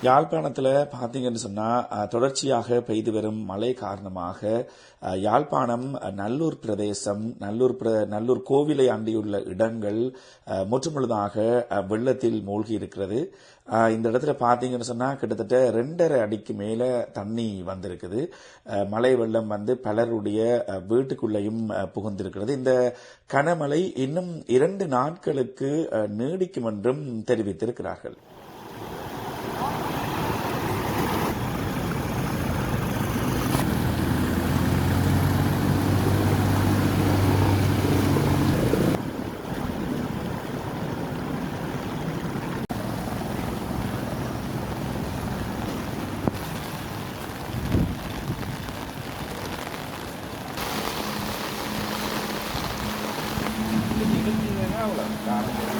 யாழ்ப்பாணத்தில் பார்த்தீங்கன்னு சொன்னால் தொடர்ச்சியாக பெய்து வரும் மழை காரணமாக யாழ்ப்பாணம் நல்லூர் பிரதேசம் நல்லூர் கோவிலை அண்டியுள்ள இடங்கள் முற்றுமுழுதாக வெள்ளத்தில் மூழ்கி இருக்கிறது. இந்த இடத்துல பார்த்தீங்கன்னு சொன்னால் கிட்டத்தட்ட 2.5 அடிக்கு மேலே தண்ணி வந்திருக்குது. மழை வெள்ளம் வந்து பலருடைய வீட்டுக்குள்ளேயும் புகுந்திருக்கிறது. இந்த கனமழை இன்னும் 2 நாட்களுக்கு நீடிக்கும் என்றும் தெரிவித்திருக்கிறார்கள். Ini kan juga nggak lah.